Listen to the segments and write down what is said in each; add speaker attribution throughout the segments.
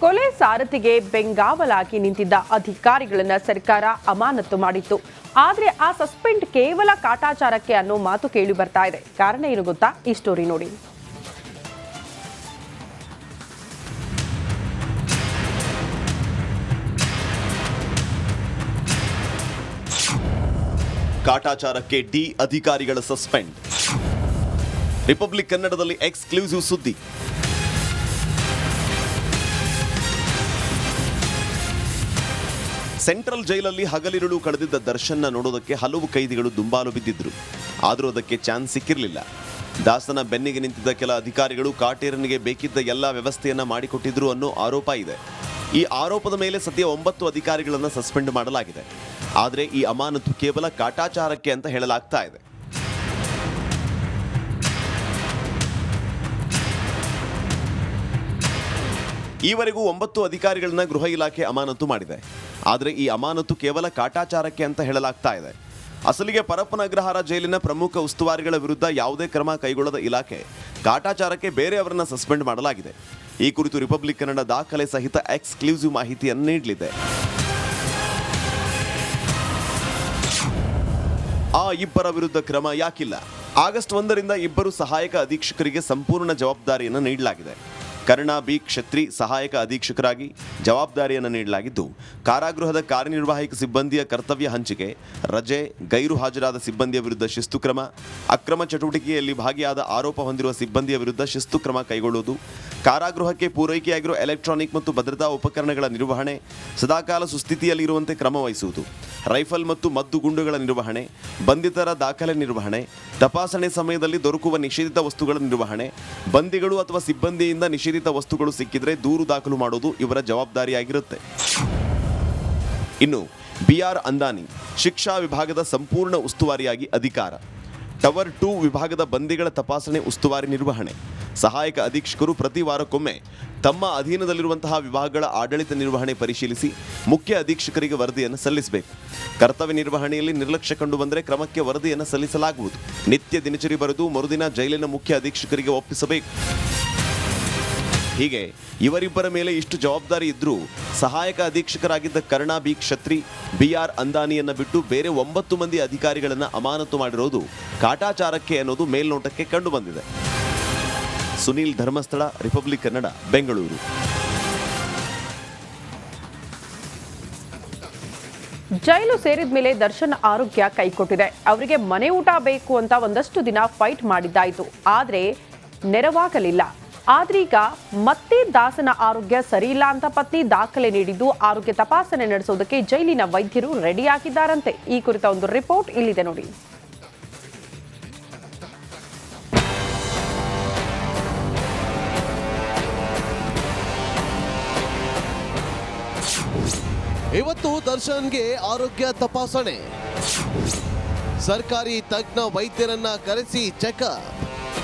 Speaker 1: ಕೊಲೆ ಸಾರಥಿಗೆ ಬೆಂಗಾವಲಾಗಿ ನಿಂತಿದ್ದ ಅಧಿಕಾರಿಗಳನ್ನ ಸರ್ಕಾರ ಅಮಾನತು ಮಾಡಿತ್ತು. ಆದ್ರೆ ಆ ಸಸ್ಪೆಂಡ್ ಕೇವಲ ಕಾಟಾಚಾರಕ್ಕೆ ಅನ್ನೋ ಮಾತು ಕೇಳಿ ಬರ್ತಾ ಇದೆ. ಕಾರಣ ಏನು ಗೊತ್ತಾ? ಈ ಸ್ಟೋರಿ ನೋಡಿ.
Speaker 2: ಕಾಟಾಚಾರಕ್ಕೆ ಡಿ ಅಧಿಕಾರಿಗಳ ಸಸ್ಪೆಂಡ್. ರಿಪಬ್ಲಿಕ್ ಕನ್ನಡದಲ್ಲಿ ಎಕ್ಸ್ಕ್ಲೂಸಿವ್ ಸುದ್ದಿ. ಸೆಂಟ್ರಲ್ ಜೈಲಲ್ಲಿ ಹಗಲಿರುಳು ಕಳೆದಿದ್ದ ದರ್ಶನ್ನ ನೋಡೋದಕ್ಕೆ ಹಲವು ಕೈದಿಗಳು ದುಂಬಾಲು ಬಿದ್ದಿದ್ರು. ಆದರೂ ಅದಕ್ಕೆ ಚಾನ್ಸ್ ಸಿಕ್ಕಿರಲಿಲ್ಲ. ದಾಸನ ಬೆನ್ನಿಗೆ ನಿಂತಿದ್ದ ಕೆಲ ಅಧಿಕಾರಿಗಳು ಕಾಟೇರನಿಗೆ ಬೇಕಿದ್ದ ಎಲ್ಲ ವ್ಯವಸ್ಥೆಯನ್ನ ಮಾಡಿಕೊಟ್ಟಿದ್ರು ಅನ್ನೋ ಆರೋಪ ಇದೆ. ಈ ಆರೋಪದ ಮೇಲೆ ಸದ್ಯ 9 ಅಧಿಕಾರಿಗಳನ್ನು ಸಸ್ಪೆಂಡ್ ಮಾಡಲಾಗಿದೆ. ಆದರೆ ಈ ಅಮಾನತು ಕೇವಲ ಕಾಟಾಚಾರಕ್ಕೆ ಅಂತ ಹೇಳಲಾಗ್ತಾ ಇದೆ. ಈವರೆಗೂ 9 ಅಧಿಕಾರಿಗಳನ್ನ ಗೃಹ ಇಲಾಖೆ ಅಮಾನತು ಮಾಡಿದೆ. ಆದರೆ ಈ ಅಮಾನತು ಕೇವಲ ಕಾಟಾಚಾರಕ್ಕೆ ಅಂತ ಹೇಳಲಾಗ್ತಾ ಇದೆ. ಅಸಲಿಗೆ ಪರಪ್ಪನ ಅಗ್ರಹಾರ ಜೈಲಿನ ಪ್ರಮುಖ ಉಸ್ತುವಾರಿಗಳ ವಿರುದ್ಧ ಯಾವುದೇ ಕ್ರಮ ಕೈಗೊಳ್ಳದ ಇಲಾಖೆ ಕಾಟಾಚಾರಕ್ಕೆ ಬೇರೆಯವರನ್ನ ಸಸ್ಪೆಂಡ್ ಮಾಡಲಾಗಿದೆ. ಈ ಕುರಿತು ರಿಪಬ್ಲಿಕ್ ಕನ್ನಡ ದಾಖಲೆ ಸಹಿತ ಎಕ್ಸ್ಕ್ಲೂಸಿವ್ ಮಾಹಿತಿಯನ್ನು ನೀಡಲಿದೆ. ಆ ಇಬ್ಬರ ವಿರುದ್ಧ ಕ್ರಮ ಯಾಕಿಲ್ಲ? ಆಗಸ್ಟ್ 1ರಿಂದ ಇಬ್ಬರು ಸಹಾಯಕ ಅಧೀಕ್ಷಕರಿಗೆ ಸಂಪೂರ್ಣ ಜವಾಬ್ದಾರಿಯನ್ನು ನೀಡಲಾಗಿದೆ. ಕರ್ಣ ಬಿ ಕ್ಷತ್ರಿ ಸಹಾಯಕ ಅಧೀಕ್ಷಕರಾಗಿ ಜವಾಬ್ದಾರಿಯನ್ನು ನೀಡಲಾಗಿದ್ದು, ಕಾರಾಗೃಹದ ಕಾರ್ಯನಿರ್ವಾಹಕ ಸಿಬ್ಬಂದಿಯ ಕರ್ತವ್ಯ ಹಂಚಿಕೆ, ರಜೆ, ಗೈರು ಹಾಜರಾದ ಸಿಬ್ಬಂದಿಯ ವಿರುದ್ಧ ಶಿಸ್ತು ಕ್ರಮ, ಅಕ್ರಮ ಚಟುವಟಿಕೆಯಲ್ಲಿ ಭಾಗಿಯಾದ ಆರೋಪ ಹೊಂದಿರುವ ಸಿಬ್ಬಂದಿಯ ವಿರುದ್ಧ ಶಿಸ್ತು ಕ್ರಮ ಕೈಗೊಳ್ಳುವುದು, ಕಾರಾಗೃಹಕ್ಕೆ ಪೂರೈಕೆಯಾಗಿರುವ ಎಲೆಕ್ಟ್ರಾನಿಕ್ ಮತ್ತು ಭದ್ರತಾ ಉಪಕರಣಗಳ ನಿರ್ವಹಣೆ ಸದಾಕಾಲ ಸುಸ್ಥಿತಿಯಲ್ಲಿರುವಂತೆ ಕ್ರಮ ವಹಿಸುವುದು, ರೈಫಲ್ ಮತ್ತು ಮದ್ದು ಗುಂಡುಗಳ ನಿರ್ವಹಣೆ, ಬಂಧಿತರ ದಾಖಲೆ ನಿರ್ವಹಣೆ, ತಪಾಸಣೆ ಸಮಯದಲ್ಲಿ ದೊರಕುವ ನಿಷೇಧಿತ ವಸ್ತುಗಳ ನಿರ್ವಹಣೆ, ಬಂದಿಗಳು ಅಥವಾ ಸಿಬ್ಬಂದಿಯಿಂದ ನಿಷೇಧಿತ ವಸ್ತುಗಳು ಸಿಕ್ಕಿದ್ರೆ ದೂರು ದಾಖಲು ಮಾಡೋದು ಇವರ ಜವಾಬ್ದಾರಿಯಾಗಿರುತ್ತೆ. ಇನ್ನು ಬಿಆರ್ ಅಂದಾನಿ ಶಿಕ್ಷಾ ವಿಭಾಗದ ಸಂಪೂರ್ಣ ಉಸ್ತುವಾರಿಯಾಗಿ ಅಧಿಕಾರ, ಟವರ್ 2 ವಿಭಾಗದ ಬಂದಿಗಳ ತಪಾಸಣೆ ಉಸ್ತುವಾರಿ ನಿರ್ವಹಣೆ, ಸಹಾಯಕ ಅಧೀಕ್ಷಕರು ಪ್ರತಿ ವಾರಕ್ಕೊಮ್ಮೆ ತಮ್ಮ ಅಧೀನದಲ್ಲಿರುವಂತಹ ವಿಭಾಗಗಳ ಆಡಳಿತ ನಿರ್ವಹಣೆ ಪರಿಶೀಲಿಸಿ ಮುಖ್ಯ ಅಧೀಕ್ಷಕರಿಗೆ ವರದಿಯನ್ನು ಸಲ್ಲಿಸಬೇಕು. ಕರ್ತವ್ಯ ನಿರ್ವಹಣೆಯಲ್ಲಿ ನಿರ್ಲಕ್ಷ್ಯ ಕಂಡು ಬಂದರೆ ಕ್ರಮಕ್ಕೆ ವರದಿಯನ್ನು ಸಲ್ಲಿಸಲಾಗುವುದು. ನಿತ್ಯ ದಿನಚರಿ ಬರೆದು ಮರುದಿನ ಜೈಲಿನ ಮುಖ್ಯ ಅಧೀಕ್ಷಕರಿಗೆ ಒಪ್ಪಿಸಬೇಕು. ಹೀಗೆ ಇವರಿಬ್ಬರ ಮೇಲೆ ಇಷ್ಟು ಜವಾಬ್ದಾರಿ ಇದ್ರೂ ಸಹಾಯಕ ಅಧೀಕ್ಷಕರಾಗಿದ್ದ ಕರ್ಣ ಬಿ ಕ್ಷತ್ರಿ, ಬಿಆರ್ ಅಂದಾನಿಯನ್ನ ಬಿಟ್ಟು ಬೇರೆ 9 ಮಂದಿ ಅಧಿಕಾರಿಗಳನ್ನು ಅಮಾನತು ಮಾಡಿರೋದು ಕಾಟಾಚಾರಕ್ಕೆ ಅನ್ನೋದು ಮೇಲ್ನೋಟಕ್ಕೆ ಕಂಡು ಬಂದಿದೆ. ಸುನೀಲ್ ಧರ್ಮಸ್ಥಳ, ರಿಪಬ್ಲಿಕ್ ಕನ್ನಡ, ಬೆಂಗಳೂರು.
Speaker 1: ಜೈಲು ಸೇರಿದ ಮೇಲೆ ದರ್ಶನ್ ಆರೋಗ್ಯ ಕೈಕೊಟ್ಟಿದೆ. ಅವರಿಗೆ ಮನೆ ಊಟ ಬೇಕು ಅಂತ ಒಂದಷ್ಟು ದಿನ ಫೈಟ್ ಮಾಡಿದ್ದಾಯಿತು, ಆದರೆ ನೆರವಾಗಲಿಲ್ಲ. ಆದ್ರೀಗ ಮತ್ತೆ ದಾಸನ ಆರೋಗ್ಯ ಸರಿಯಿಲ್ಲ ಅಂತ ಪತ್ನಿ ದಾಖಲೆ ನೀಡಿದ್ದು ಆರೋಗ್ಯ ತಪಾಸಣೆ ನಡೆಸೋದಕ್ಕೆ ಜೈಲಿನ ವೈದ್ಯರು ರೆಡಿಯಾಗಿದ್ದಾರಂತೆ. ಈ ಕುರಿತ ಒಂದು ರಿಪೋರ್ಟ್ ಇಲ್ಲಿದೆ ನೋಡಿ.
Speaker 3: ಇವತ್ತು ದರ್ಶನ್ಗೆ ಆರೋಗ್ಯ ತಪಾಸಣೆ, ಸರ್ಕಾರಿ ತಜ್ಞ ವೈದ್ಯರನ್ನ ಕರೆಸಿ ಚೆಕಪ್.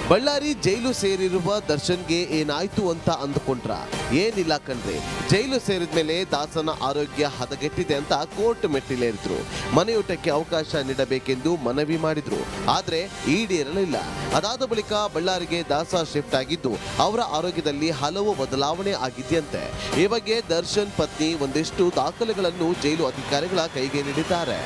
Speaker 3: ಬಳ್ಳಾರಿ ಜೈಲು ಸೇರಿರುವ ದರ್ಶನ್ಗೆ ಏನಾಯ್ತು ಅಂತ ಅಂದುಕೊಂಡ್ರ? ಏನಿಲ್ಲ ಕಣ್ರಿ. ಜೈಲು ಸೇರಿದ ಮೇಲೆ ದಾಸನ ಆರೋಗ್ಯ ಹದಗೆಟ್ಟಿದೆ ಅಂತ ಕೋರ್ಟ್ ಮೆಟ್ಟಿಲೇರಿದ್ರು. ಮನೆಯೂಟಕ್ಕೆ ಅವಕಾಶ ನೀಡಬೇಕೆಂದು ಮನವಿ ಮಾಡಿದ್ರು, ಆದ್ರೆ ಈಡೇರಲಿಲ್ಲ. ಅದಾದ ಬಳಿಕ ಬಳ್ಳಾರಿಗೆ ದಾಸ ಶಿಫ್ಟ್ ಆಗಿದ್ದು ಅವರ ಆರೋಗ್ಯದಲ್ಲಿ ಹಲವು ಬದಲಾವಣೆ ಆಗಿದೆಯಂತೆ. ಈ ಬಗ್ಗೆ ದರ್ಶನ್ ಪತ್ನಿ ಒಂದಿಷ್ಟು ದಾಖಲೆಗಳನ್ನು ಜೈಲು ಅಧಿಕಾರಿಗಳ ಕೈಗೆ ನೀಡಿದ್ದಾರೆ.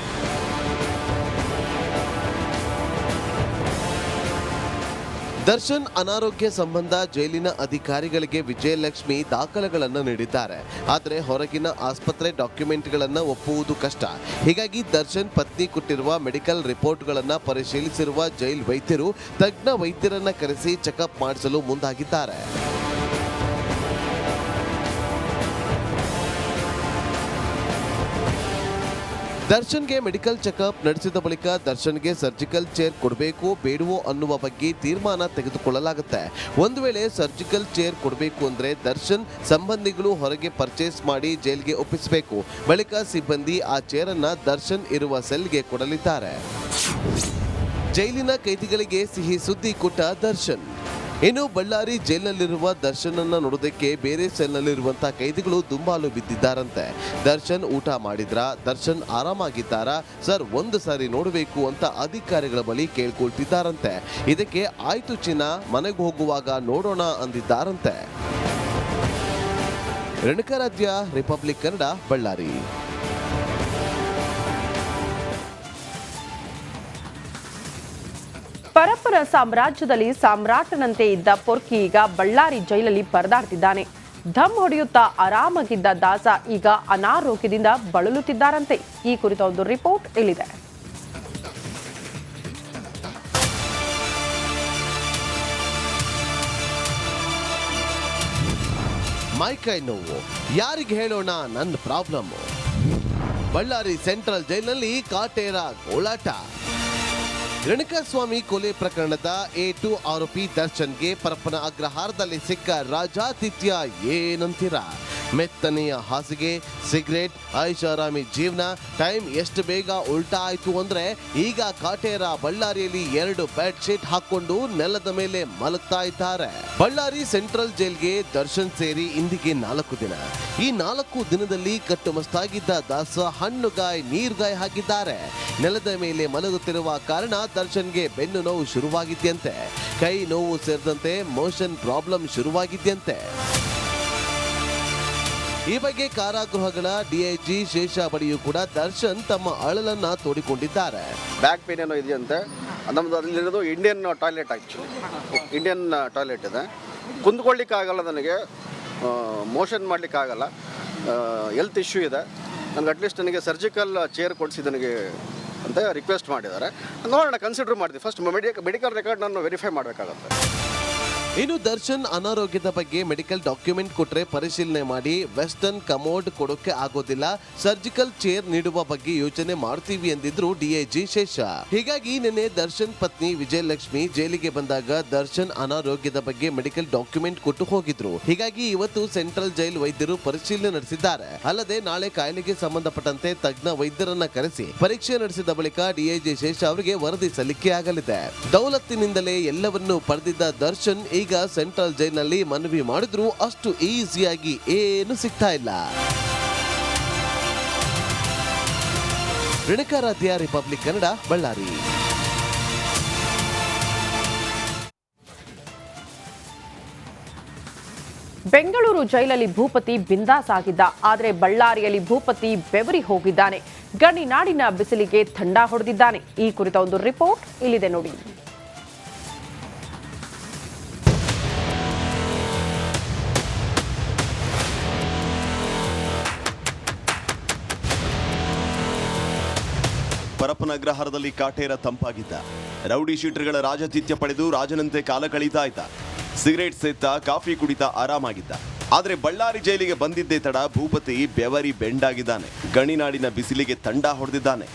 Speaker 3: ದರ್ಶನ್ ಅನಾರೋಗ್ಯ ಸಂಬಂಧ ಜೈಲಿನ ಅಧಿಕಾರಿಗಳಿಗೆ ವಿಜಯಲಕ್ಷ್ಮಿ ದಾಖಲೆಗಳನ್ನು ನೀಡಿದ್ದಾರೆ. ಆದರೆ ಹೊರಗಿನ ಆಸ್ಪತ್ರೆ ಡಾಕ್ಯುಮೆಂಟ್ಗಳನ್ನು ಒಪ್ಪುವುದು ಕಷ್ಟ. ಹೀಗಾಗಿ ದರ್ಶನ್ ಪತ್ನಿ ಕೊಟ್ಟಿರುವ ಮೆಡಿಕಲ್ ರಿಪೋರ್ಟ್ಗಳನ್ನು ಪರಿಶೀಲಿಸಿರುವ ಜೈಲ್ ವೈದ್ಯರು ತಜ್ಞ ವೈದ್ಯರನ್ನ ಕರೆಸಿ ಚೆಕಪ್ ಮಾಡಿಸಲು ಮುಂದಾಗಿದ್ದಾರೆ. ದರ್ಶನ್ಗೆ ಮೆಡಿಕಲ್ ಚೆಕಪ್ ನಡೆಸಿದ ಬಳಿಕ ದರ್ಶನ್ಗೆ ಸರ್ಜಿಕಲ್ ಚೇರ್ ಕೊಡಬೇಕು ಬೇಡವೋ ಅನ್ನುವ ಬಗ್ಗೆ ತೀರ್ಮಾನ ತೆಗೆದುಕೊಳ್ಳಲಾಗುತ್ತೆ. ಒಂದು ವೇಳೆ ಸರ್ಜಿಕಲ್ ಚೇರ್ ಕೊಡಬೇಕು ಅಂದ್ರೆ ದರ್ಶನ್ ಸಂಬಂಧಿಗಳು ಹೊರಗೆ ಪರ್ಚೇಸ್ ಮಾಡಿ ಜೈಲ್ಗೆ ಒಪ್ಪಿಸಬೇಕು. ಬಳಿಕ ಸಿಬ್ಬಂದಿ ಆ ಚೇರ್ ಅನ್ನ ದರ್ಶನ್ ಇರುವ ಸೆಲ್ಗೆ ಕೊಡಲಿದ್ದಾರೆ. ಜೈಲಿನ ಕೈದಿಗಳಿಗೆ ಸಿಹಿ ಸುದ್ದಿ ಕೊಟ್ಟ ದರ್ಶನ್. ಇನ್ನು ಬಳ್ಳಾರಿ ಜೈಲಿನಲ್ಲಿರುವ ದರ್ಶನ್ ನೋಡೋದಕ್ಕೆ ಬೇರೆ ಸೆಲ್ನಲ್ಲಿರುವಂತಹ ಕೈದಿಗಳು ದುಂಬಾಲು ಬಿದ್ದಿದ್ದಾರಂತೆ. ದರ್ಶನ್ ಊಟ ಮಾಡಿದ್ರ, ದರ್ಶನ್ ಆರಾಮಾಗಿದ್ದಾರಾ ಸರ್, ಒಂದು ಸಾರಿ ನೋಡಬೇಕು ಅಂತ ಅಧಿಕಾರಿಗಳ ಬಳಿ ಕೇಳ್ಕೊಳ್ತಿದ್ದಾರಂತೆ. ಇದಕ್ಕೆ ಆಯ್ತು ಚಿನ್ನ, ಮನೆಗೆ ಹೋಗುವಾಗ ನೋಡೋಣ ಅಂದಿದ್ದಾರಂತೆ. ರೇಣುಕಾರಾಧ್ಯ, ರಿಪಬ್ಲಿಕ್ ಕನ್ನಡ, ಬಳ್ಳಾರಿ.
Speaker 1: ಪರಪ್ಪನ ಸಾಮ್ರಾಜ್ಯದಲ್ಲಿ ಸಾಮ್ರಾಟನಂತೆ ಇದ್ದ ಪೊರ್ಕಿ ಈಗ ಬಳ್ಳಾರಿ ಜೈಲಲ್ಲಿ ಪರದಾಡ್ತಿದ್ದಾನೆ. ಧಮ್ ಹೊಡೆಯುತ್ತಾ ಆರಾಮಾಗಿದ್ದ ದಾಸ ಈಗ ಅನಾರೋಗ್ಯದಿಂದ ಬಳಲುತ್ತಿದ್ದಾರಂತೆ. ಈ ಕುರಿತ ಒಂದು ರಿಪೋರ್ಟ್ ಇಲ್ಲಿದೆ.
Speaker 3: ಮೈಕೈ ನೋವು, ಯಾರಿಗೆ ಹೇಳೋಣ ನನ್ನ ಪ್ರಾಬ್ಲಮ್. ಬಳ್ಳಾರಿ ಸೆಂಟ್ರಲ್ ಜೈಲಿನಲ್ಲಿ ಕಾಟೇರ ಗೋಳಾಟ. ರೇಣುಕಾಸ್ವಾಮಿ ಕೊಲೆ ಪ್ರಕರಣದ A2 ಆರೋಪಿ ದರ್ಶನ್ಗೆ ಪರಪ್ಪನ ಅಗ್ರಹಾರದಲ್ಲಿ ಸಿಕ್ಕ ರಾಜಾತಿಥ್ಯ ಏನಂತೀರ? ಮೆತ್ತನೆಯ ಹಾಸಿಗೆ, ಸಿಗರೇಟ್, ಐಷಾರಾಮಿ ಜೀವನ. ಟೈಮ್ ಎಷ್ಟು ಬೇಗ ಉಲ್ಟಾ ಆಯ್ತು ಅಂದ್ರೆ ಈಗ ಕಾಟೇರ ಬಳ್ಳಾರಿಯಲ್ಲಿ 2 ಬೆಡ್ ಶೀಟ್ ಹಾಕೊಂಡು ನೆಲದ ಮೇಲೆ ಮಲಗ್ತಾ ಇದ್ದಾರೆ. ಬಳ್ಳಾರಿ ಸೆಂಟ್ರಲ್ ಜೈಲ್ಗೆ ದರ್ಶನ್ ಸೇರಿ ಇಂದಿಗೆ 4 ದಿನ. ಈ 4 ದಿನದಲ್ಲಿ ಕಟ್ಟುಮಸ್ತಾಗಿದ್ದ ದಾಸ ಹಣ್ಣುಗಾಯಿ ನೀರ್ಗಾಯಿ ಹಾಕಿದ್ದಾರೆ. ನೆಲದ ಮೇಲೆ ಮಲಗುತ್ತಿರುವ ಕಾರಣ ದರ್ಶನ್ಗೆ ಬೆನ್ನು ನೋವು ಶುರುವಾಗಿದ್ಯಂತೆ. ಕೈ ನೋವು ಸೇರಿದಂತೆ ಮೋಷನ್ ಪ್ರಾಬ್ಲಮ್ ಶುರುವಾಗಿದ್ಯಂತೆ. ಈ ಬಗ್ಗೆ ಕಾರಾಗೃಹಗಳ DIG ಶೇಷ ಬಳಿಯೂ ಕೂಡ ದರ್ಶನ್ ತಮ್ಮ ಅಳಲನ್ನ ತೋಡಿಕೊಂಡಿದ್ದಾರೆ.
Speaker 4: ಬ್ಯಾಕ್ ಪೇನ್ ಏನೋ ಇದೆಯಂತೆ. ನಮ್ಮದು ಅಲ್ಲಿರೋದು Indian toilet, actually Indian toilet ಇದೆ. ಕುಂದ್ಕೊಳ್ಳಿಕ್ಕಾಗಲ್ಲ, ನನಗೆ ಮೋಷನ್ ಮಾಡಲಿಕ್ಕಾಗಲ್ಲ, ಹೆಲ್ತ್ ಇಶ್ಯೂ ಇದೆ. ನನಗೆ ಅಟ್ಲೀಸ್ಟ್ ನನಗೆ ಸರ್ಜಿಕಲ್ ಚೇರ್ ಕೊಡಿಸಿ ನನಗೆ ಅಂತ ರಿಕ್ವೆಸ್ಟ್ ಮಾಡಿದ್ದಾರೆ. ನೋಡೋಣ, ಕನ್ಸಿಡರ್ ಮಾಡ್ತೀವಿ. ಫಸ್ಟ್ ಮೆಡಿಕಲ್ ರೆಕಾರ್ಡ್ ನಾನು ವೆರಿಫೈ ಮಾಡಬೇಕಾಗತ್ತೆ.
Speaker 3: ಇನ್ನು ದರ್ಶನ್ ಅನಾರೋಗ್ಯದ ಬಗ್ಗೆ ಮೆಡಿಕಲ್ ಡಾಕ್ಯುಮೆಂಟ್ ಕೊಟ್ಟರೆ ಪರಿಶೀಲನೆ ಮಾಡಿ ವೆಸ್ಟರ್ನ್ ಕಮೋಡ್ ಕೊಡೋಕೆ ಆಗೋದಿಲ್ಲ, ಸರ್ಜಿಕಲ್ ಚೇರ್ ನೀಡುವ ಬಗ್ಗೆ ಯೋಚನೆ ಮಾಡ್ತೀವಿ ಎಂದಿದ್ರು DIG ಶೇಷ. ಹೀಗಾಗಿ ನಿನ್ನೆ ದರ್ಶನ್ ಪತ್ನಿ ವಿಜಯಲಕ್ಷ್ಮಿ ಜೈಲಿಗೆ ಬಂದಾಗ ದರ್ಶನ್ ಅನಾರೋಗ್ಯದ ಬಗ್ಗೆ ಮೆಡಿಕಲ್ ಡಾಕ್ಯುಮೆಂಟ್ ಕೊಟ್ಟು ಹೋಗಿದ್ರು. ಹೀಗಾಗಿ ಇವತ್ತು ಸೆಂಟ್ರಲ್ ಜೈಲ್ ವೈದ್ಯರು ಪರಿಶೀಲನೆ ನಡೆಸಿದ್ದಾರೆ. ಅಲ್ಲದೆ ನಾಳೆ ಕಾಯಿಲೆಗೆ ಸಂಬಂಧಪಟ್ಟಂತೆ ತಜ್ಞ ವೈದ್ಯರನ್ನ ಕರೆಸಿ ಪರೀಕ್ಷೆ ನಡೆಸಿದ ಬಳಿಕ DIG ಶೇಷ ಅವರಿಗೆ ವರದಿ ಸಲ್ಲಿಕೆ ಆಗಲಿದೆ. ದೌಲತ್ತಿನಿಂದಲೇ ಎಲ್ಲವನ್ನೂ ಪಡೆದಿದ್ದ ದರ್ಶನ್ ಈಗ ಸೆಂಟ್ರಲ್ ಜೈಲಿನಲ್ಲಿ ಮನವಿ ಮಾಡಿದ್ರು ಅಷ್ಟು ಈಸಿಯಾಗಿ ಏನು ಸಿಗ್ತಾ ಇಲ್ಲ. ರೇಣುಕಾರಾಧ್ಯ, ರಿಪಬ್ಲಿಕ್ ಕನ್ನಡ, ಬಳ್ಳಾರಿ.
Speaker 1: ಬೆಂಗಳೂರು ಜೈಲಲ್ಲಿ ಭೂಪತಿ ಬಿಂದಾಸ್ ಆಗಿದ್ದ, ಆದರೆ ಬಳ್ಳಾರಿಯಲ್ಲಿ ಭೂಪತಿ ಬೆವರಿ ಹೋಗಿದ್ದಾನೆ. ಗಡಿನಾಡಿನ ಬಿಸಿಲಿಗೆ ಥಂಡ ಹೊಡೆದಿದ್ದಾನೆ. ಈ ಕುರಿತ ಒಂದು ರಿಪೋರ್ಟ್ ಇಲ್ಲಿದೆ ನೋಡಿ.
Speaker 2: ಪರಪ್ಪನ ಅಗ್ರಹಾರದಲ್ಲಿ ಕಾಟೇರ ತಂಪಾಗಿದ್ದ. ರೌಡಿ ಶೀಟರ್ಗಳ ರಾಜಾತಿಥ್ಯ ಪಡೆದು ರಾಜನಂತೆ ಕಾಲ ಕಳೀತಾ ಇದ್ದ. ಸಿಗರೇಟ್ ಸೇತ್ತ, ಕಾಫಿ ಕುಡಿತಾ ಆರಾಮಾಗಿದ್ದ. ಆದ್ರೆ ಬಳ್ಳಾರಿ ಜೈಲಿಗೆ ಬಂದಿದ್ದೇ ತಡ ಭೂಪತಿ ಬೆವರಿ ಬೆಂಡಾಗಿದ್ದಾನೆ. ಗಣಿನಾಡಿನ ಬಿಸಿಲಿಗೆ ತಂಡ ಹೊಡೆದಿದ್ದಾನೆ.